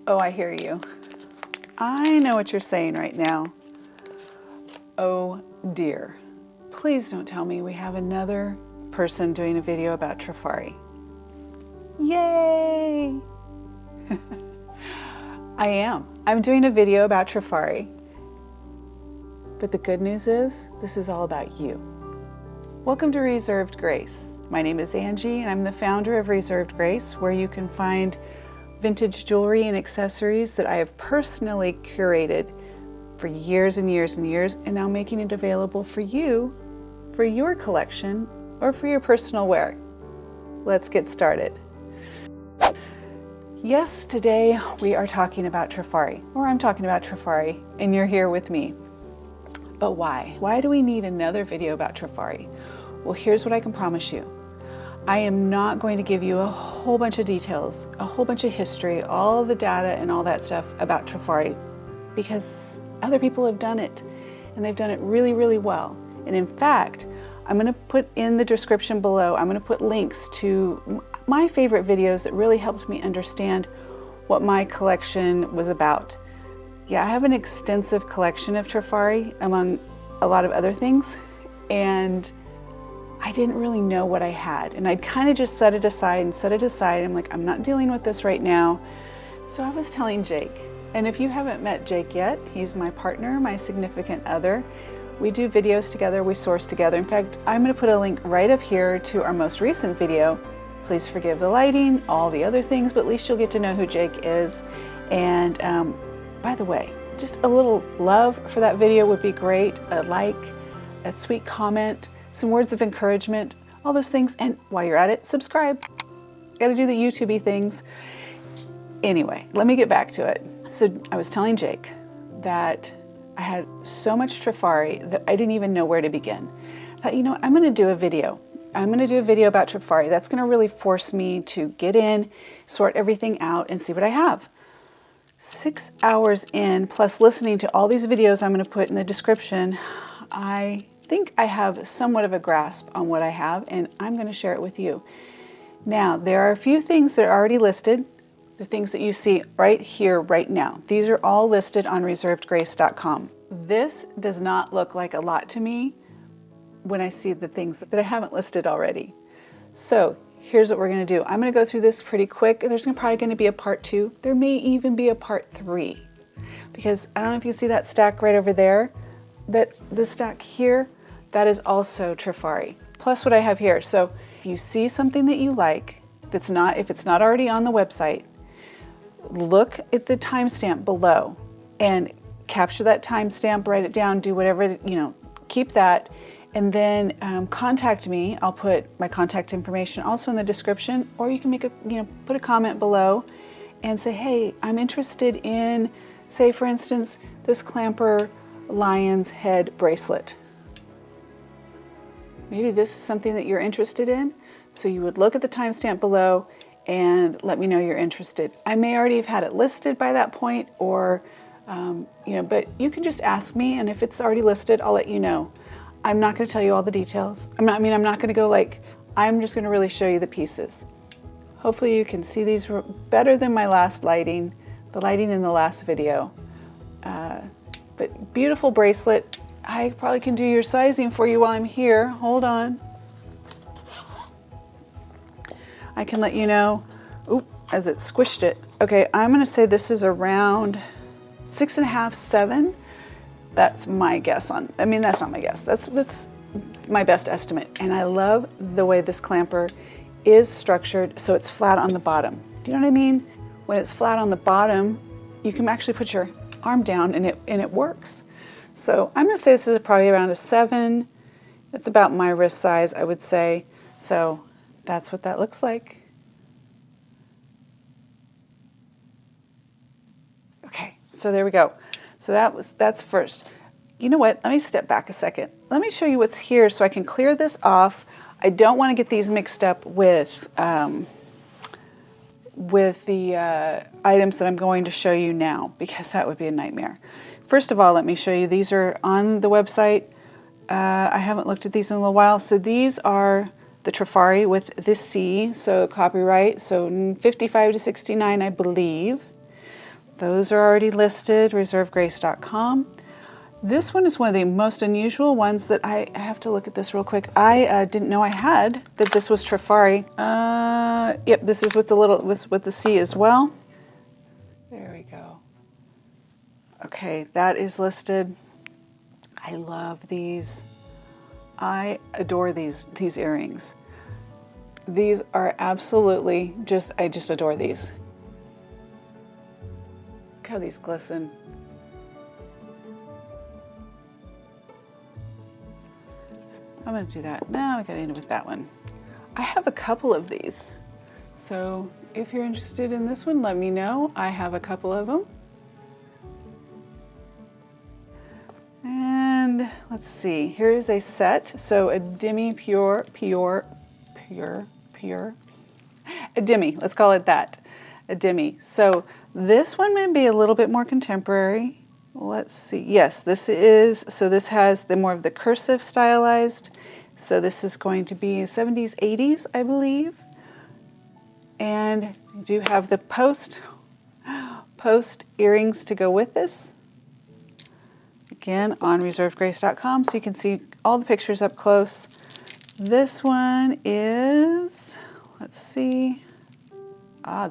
Oh, I hear you. I know what you're saying right now. Oh dear. Please don't tell me we have another person doing a video about TRIFARI. Yay! I am. I'm doing a video about TRIFARI. But the good news is, this is all about you. Welcome to Reserved Grace. My name is Angie and I'm the founder of Reserved Grace, where you can find vintage jewelry and accessories that I have personally curated for years and years and years, and now making it available for you, for your collection, or for your personal wear. Let's get started. Yes, today we are talking about TRIFARI, or I'm talking about TRIFARI, and you're here with me. But why? Why do we need another video about TRIFARI? Well, here's what I can promise you. I am not going to give you a whole bunch of details, a whole bunch of history, all the data and all that stuff about TRIFARI, because other people have done it, and they've done it really, really well. And in fact, I'm going to put in the description below, I'm going to put links to my favorite videos that really helped me understand what my collection was about. Yeah, I have an extensive collection of TRIFARI among a lot of other things, and I didn't really know what I had, and I'd kind of just set it aside. I'm like, I'm not dealing with this right now. So I was telling Jake, and if you haven't met Jake yet, he's my partner, my significant other. We do videos together, we source together. In fact, I'm going to put a link right up here to our most recent video. Please forgive the lighting, all the other things, but at least you'll get to know who Jake is. And by the way, just a little love for that video would be great. A like, a sweet comment, some words of encouragement, all those things. And while you're at it, subscribe. Gotta do the YouTube-y things. Anyway, let me get back to it. So I was telling Jake that I had so much TRIFARI that I didn't even know where to begin. I thought, you know, I'm gonna do a video. I'm gonna do a video about TRIFARI. That's gonna really force me to get in, sort everything out, and see what I have. 6 hours in, plus listening to all these videos I'm gonna put in the description, I think I have somewhat of a grasp on what I have, and I'm going to share it with you. Now, there are a few things that are already listed, the things that you see right here, right now. These are all listed on reservedgrace.com. This does not look like a lot to me when I see the things that I haven't listed already. So here's what we're going to do. I'm going to go through this pretty quick. There's probably going to be a part 2. There may even be a part 3, because I don't know if you see that stack right over there. The stack here, that is also TRIFARI, plus what I have here. So if you see something that you like, if it's not already on the website, look at the timestamp below and capture that timestamp, write it down, do whatever, keep that, and then contact me. I'll put my contact information also in the description, or you can put a comment below and say, hey, I'm interested in, say for instance, this clamper lion's head bracelet. Maybe this is something that you're interested in. So you would look at the timestamp below and let me know you're interested. I may already have had it listed by that point, or, but you can just ask me, and if it's already listed, I'll let you know. I'm not going to tell you all the details. I'm not going to go I'm just going to really show you the pieces. Hopefully you can see these better than my last lighting, the lighting in the last video. But beautiful bracelet. I probably can do your sizing for you while I'm here. Hold on. I can let you know, as it squished it. Okay, I'm gonna say this is around 6.5, 7. That's my guess that's not my guess. That's my best estimate. And I love the way this clamper is structured so it's flat on the bottom. Do you know what I mean? When it's flat on the bottom, you can actually put your arm down and it works. So I'm going to say this is probably around a 7. It's about my wrist size, I would say. So that's what that looks like. Okay, so there we go. So that's first. You know what? Let me step back a second. Let me show you what's here so I can clear this off. I don't want to get these mixed up with the items that I'm going to show you now, because that would be a nightmare. First of all, let me show you. These are on the website. I haven't looked at these in a little while. So these are the TRIFARI with the C, so copyright, so 55 to 69, I believe. Those are already listed, reservegrace.com. This one is one of the most unusual ones that I have to look at this real quick. I didn't know I had that this was Trifari. Yep, this is with the with the C as well. There we go. Okay, that is listed. I love these. I adore these earrings. These are absolutely I just adore these. Look how these glisten. I'm going to do that. Now I got to end with that one. I have a couple of these. So if you're interested in this one, let me know. I have a couple of them. And let's see, here is a set. So a demi-pure, a demi, let's call it that, a demi. So this one may be a little bit more contemporary. Let's see, yes, this is, so this has the more of the cursive stylized. So this is going to be 70s, 80s, I believe. And you do have the post earrings to go with this. Again, on reservegrace.com, so you can see all the pictures up close. This one is, let's see,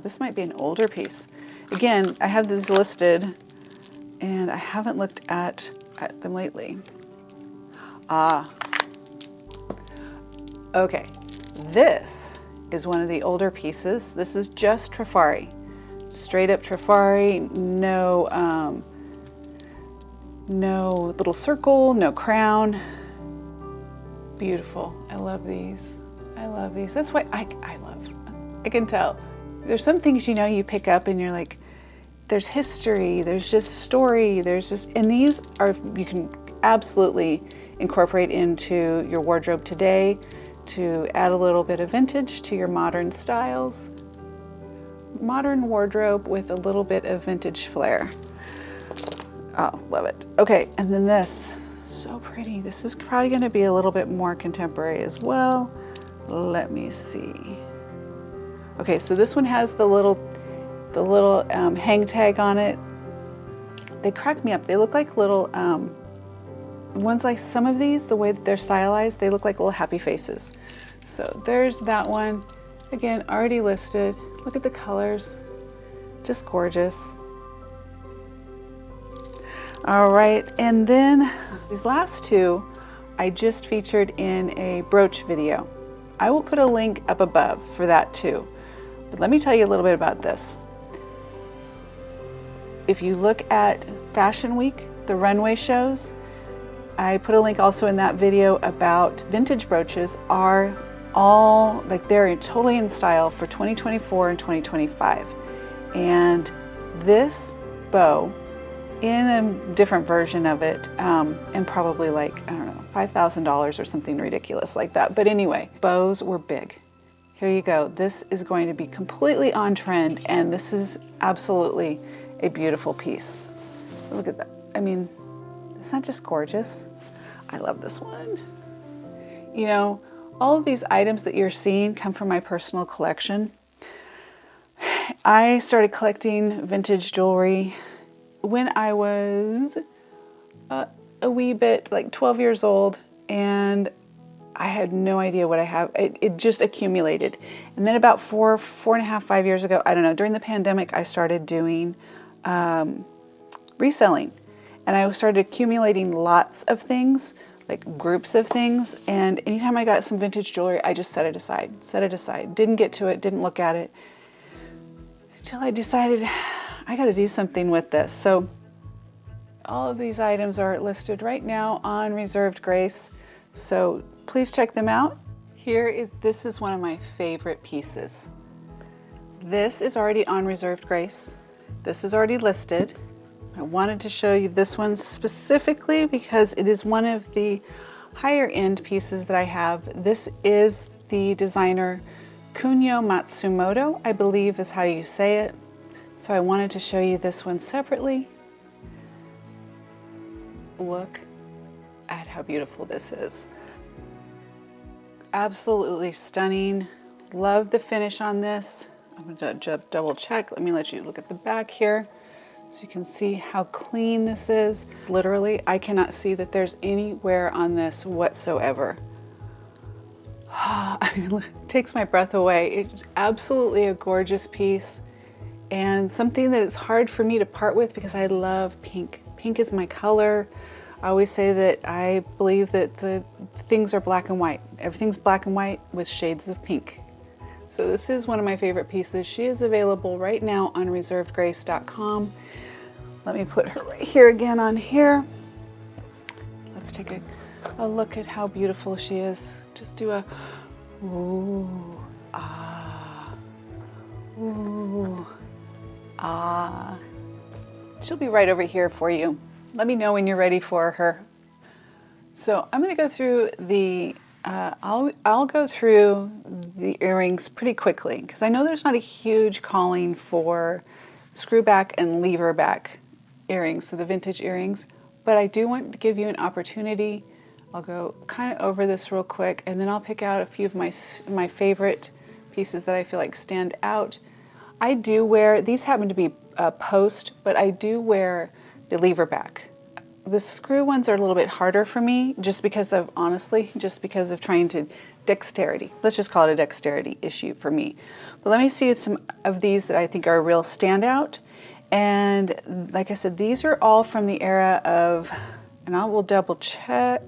this might be an older piece. Again, I have these listed, and I haven't looked at them lately. Okay, this is one of the older pieces. This is just Trifari, straight up Trifari, no little circle, no crown. Beautiful. I love these. I love these. That's why I can tell. There's some things, you know, you pick up and you're like, there's history, there's just story, and these are, you can absolutely incorporate into your wardrobe today to add a little bit of vintage to your modern styles. Modern wardrobe with a little bit of vintage flair. Oh, love it. Okay, and then this, so pretty. This is probably gonna be a little bit more contemporary as well. Let me see. Okay, so this one has the little hang tag on it. They crack me up. They look like little, ones like some of these, the way that they're stylized, they look like little happy faces. So there's that one. Again, already listed. Look at the colors, just gorgeous. All right, and then these last two I just featured in a brooch video. I will put a link up above for that too. But let me tell you a little bit about this. If you look at Fashion Week, the runway shows, I put a link also in that video about vintage brooches are all, like they're totally in style for 2024 and 2025. And this bow, in a different version of it, and probably like, I don't know, $5,000 or something ridiculous like that. But anyway, bows were big. Here you go. This is going to be completely on trend, and this is absolutely a beautiful piece. Look at that. I mean, it's not just gorgeous. I love this one. You know, all of these items that you're seeing come from my personal collection. I started collecting vintage jewelry when I was a wee bit, like 12 years old, and I had no idea what I have. It just accumulated. And then about 4.5, 5 years ago, I don't know, during the pandemic, I started doing reselling. And I started accumulating lots of things, like groups of things. And anytime I got some vintage jewelry, I just set it aside. Didn't get to it, didn't look at it, until I decided I got to do something with this. So all of these items are listed right now on Reserved Grace. So please check them out. This is one of my favorite pieces. This is already on Reserved Grace. This is already listed. I wanted to show you this one specifically because it is one of the higher end pieces that I have. This is the designer Kunio Matsumoto, I believe is how you say it. So I wanted to show you this one separately. Look at how beautiful this is. Absolutely stunning. Love the finish on this. I'm gonna double check. Let me let you look at the back here. So you can see how clean this is. Literally, I cannot see that there's any wear on this whatsoever. I mean, it takes my breath away. It's absolutely a gorgeous piece and something that it's hard for me to part with because I love pink. Pink is my color. I always say that I believe that the things are black and white. Everything's black and white with shades of pink. So this is one of my favorite pieces. She is available right now on reservedgrace.com. Let me put her right here again on here. Let's take a look at how beautiful she is. Just do a ooh, ah, ooh, ah. She'll be right over here for you. Let me know when you're ready for her. So I'm going to go through the, I'll go through the earrings pretty quickly because I know there's not a huge calling for screw back and lever back earrings, so the vintage earrings, but I do want to give you an opportunity. I'll go kind of over this real quick and then I'll pick out a few of my favorite pieces that I feel like stand out. I do wear, these happen to be post, but I do wear the lever back. The screw ones are a little bit harder for me just because of, honestly, just because of trying to dexterity. Let's just call it a dexterity issue for me. But let me see some of these that I think are a real standout. And like I said, these are all from the era of, and I will double check.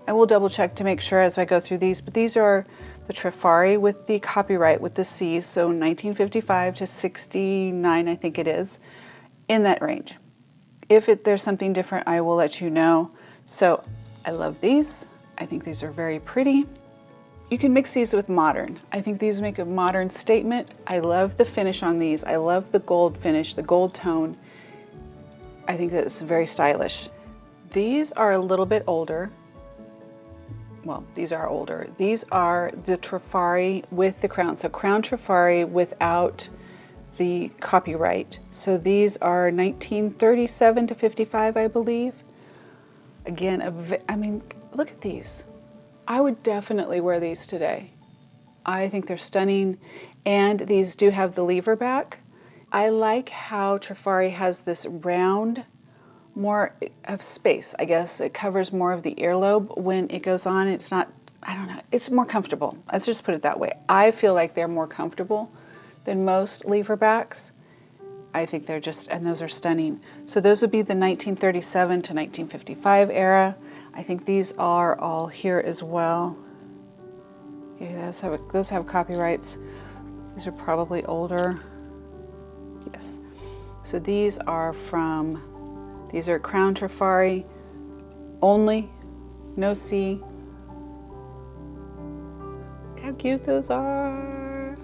I will double check to make sure as I go through these, but these are the TRIFARI with the copyright with the C, so 1955 to 69, I think it is, in that range. If there's something different, I will let you know. So I love these. I think these are very pretty. You can mix these with modern. I think these make a modern statement. I love the finish on these. I love the gold finish, the gold tone. I think that it's very stylish. These are a little bit older. Well, these are older. These are the TRIFARI with the crown. So crown TRIFARI without the copyright. So these are 1937 to 55, I believe. Again, I mean, look at these. I would definitely wear these today. I think they're stunning. And these do have the lever back. I like how TRIFARI has this round, more of space, I guess. It covers more of the earlobe when it goes on. It's not, I don't know, it's more comfortable. Let's just put it that way. I feel like they're more comfortable than most lever backs. I think they're just, and those are stunning. So those would be the 1937 to 1955 era. I think these are all here as well. Yeah, those have copyrights. These are probably older. Yes. So these are Crown TRIFARI only, no C. Look how cute those are.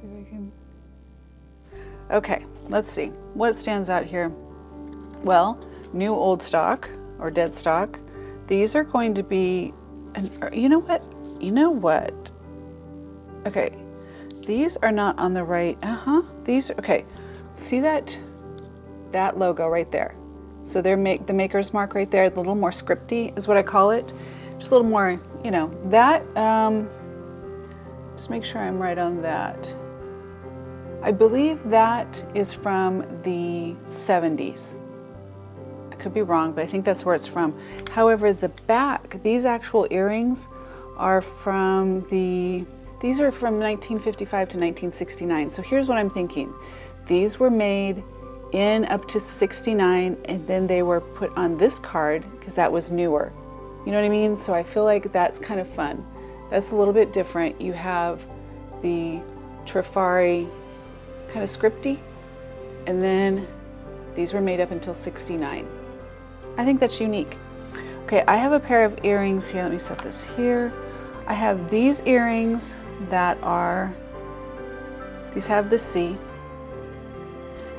See if I can. Okay, let's see. What stands out here? Well, new old stock or dead stock. These are going to be, you know what? Okay. These are not on the right, okay. See that logo right there? So the maker's mark right there, the little more scripty is what I call it. Just a little more, that, just make sure I'm right on that. I believe that is from the 70s. I could be wrong, but I think that's where it's from. However, the back, these actual earrings are from these are from 1955 to 1969. So here's what I'm thinking. These were made in up to 69 and then they were put on this card because that was newer. You know what I mean? So I feel like that's kind of fun. That's a little bit different. You have the TRIFARI kind of scripty and then these were made up until 69. I think that's unique. Okay, I have a pair of earrings here. Let me set this here. I have these earrings that these have the C.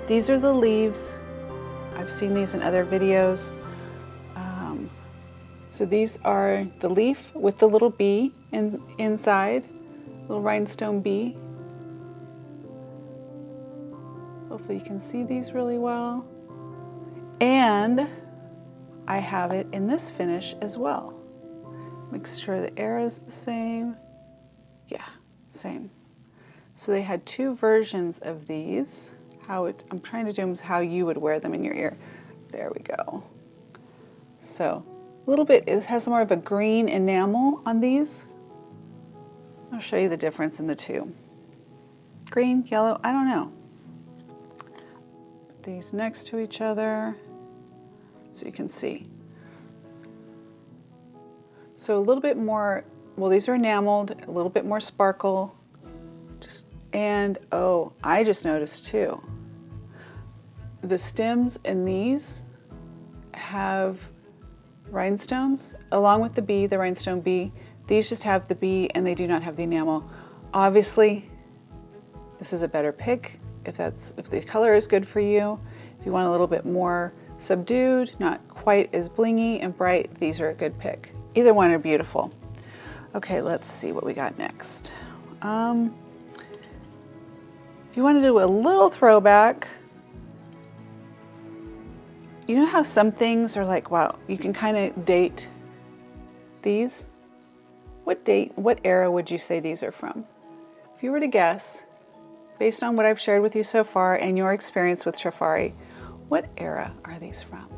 These are the leaves. I've seen these in other videos. So these are the leaf with the little bee inside, little rhinestone bee. Hopefully you can see these really well. And I have it in this finish as well. Make sure the air is the same. Yeah, same. So they had two versions of these. I'm trying to do how you would wear them in your ear. There we go. So a little bit, it has more of a green enamel on these. I'll show you the difference in the two. Green, yellow, I don't know. Put these next to each other so you can see. So a little bit more, well, these are enameled, a little bit more sparkle. And oh, I just noticed too, the stems in these have rhinestones along with the bee, the rhinestone bee. These just have the bee and they do not have the enamel. Obviously, this is a better pick if the color is good for you. If you want a little bit more subdued, not quite as blingy and bright, these are a good pick. Either one are beautiful. Okay, let's see what we got next. If you want to do a little throwback, you know how some things are like, wow, you can kind of date these? What era would you say these are from? If you were to guess, based on what I've shared with you so far and your experience with TRIFARI, what era are these from?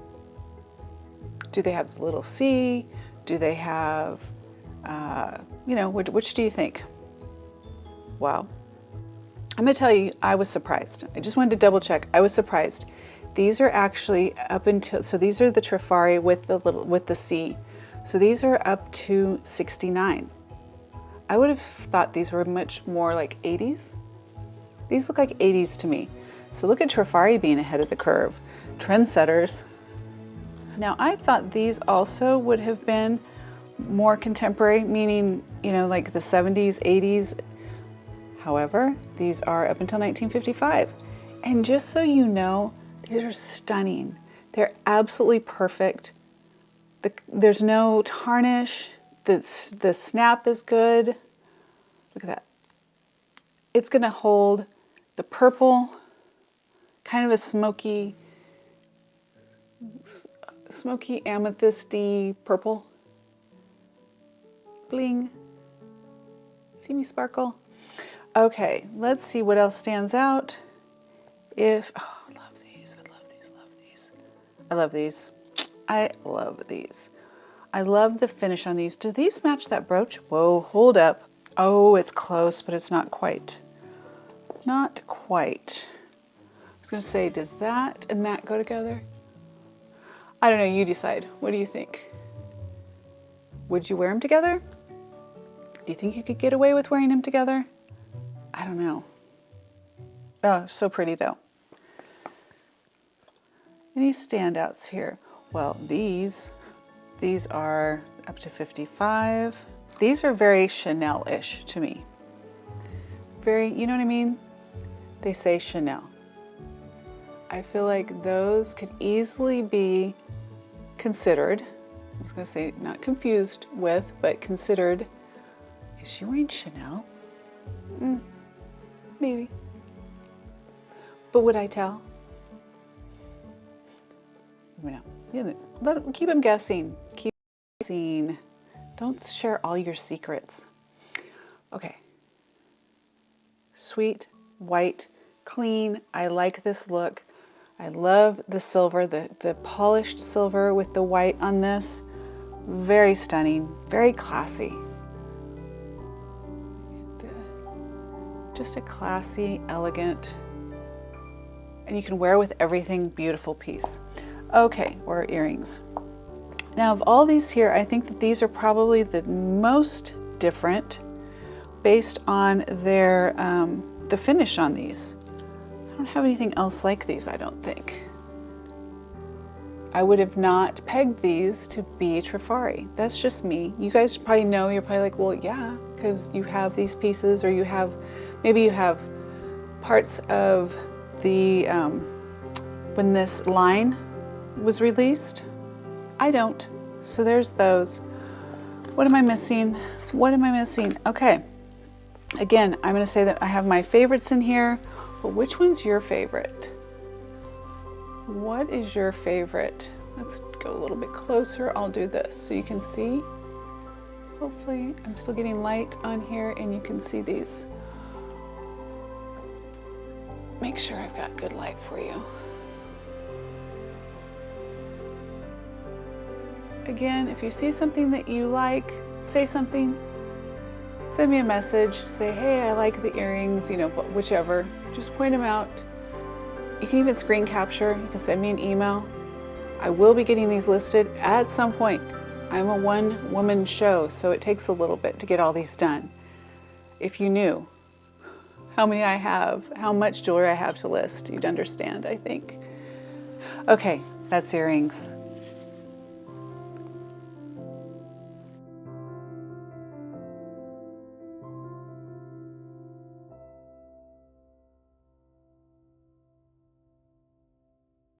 Do they have the little C? Do they have, which do you think? Wow. I'm going to tell you, I was surprised. I just wanted to double check. I was surprised. These are actually up until, so these are the TRIFARI with the C. So these are up to 69. I would have thought these were much more like 80s. These look like 80s to me. So look at TRIFARI being ahead of the curve. Trendsetters. Now I thought these also would have been more contemporary, meaning, like the 70s, 80s. However, these are up until 1955. And just so you know, these are stunning. They're absolutely perfect. There's no tarnish. The snap is good. Look at that. It's gonna hold the purple, kind of a smoky amethysty purple. Bling. See me sparkle? Okay, let's see what else stands out. I love these, I love these, love these. I love these. I love these. I love the finish on these. Do these match that brooch? Whoa, hold up. Oh, it's close, but it's not quite. Not quite. I was gonna say, does that and that go together? I don't know, you decide. What do you think? Would you wear them together? Do you think you could get away with wearing them together? I don't know. Oh, so pretty though. Any standouts here? Well, these are up to 55. These are very Chanel-ish to me. Very, you know what I mean? They say Chanel. I feel like those could easily be considered, I was gonna say not confused with, but considered, is she wearing Chanel? Maybe. But would I tell? Keep them guessing. Keep guessing. Don't share all your secrets. Okay. Sweet, white, clean. I like this look. I love the silver, the polished silver with the white on this. Very stunning, very classy. Just a classy, elegant, and you can wear with everything, beautiful piece. Okay, or earrings. Now of all these here, I think that these are probably the most different based on their, the finish on these. I don't have anything else like these, I don't think. I would have not pegged these to be TRIFARI. That's just me. You guys probably know, you're probably like, well, yeah, because you have these pieces, or you have, maybe you have parts of the, when this line was released. I don't. So there's those. What am I missing? What am I missing? Okay. Again, I'm going to say that I have my favorites in here, but which one's your favorite? What is your favorite? Let's go a little bit closer. I'll do this so you can see. Hopefully I'm still getting light on here and you can see these. make sure I've got good light for you. Again, if you see something that you like, say something. Send me a message, say, hey, I like the earrings, you know, whichever. Just point them out. You can even screen capture. You can send me an email. I will be getting these listed at some point. I'm a one-woman show, so it takes a little bit to get all these done. If you knew how many I have, how much jewelry I have to list, you'd understand, I think. Okay, that's earrings.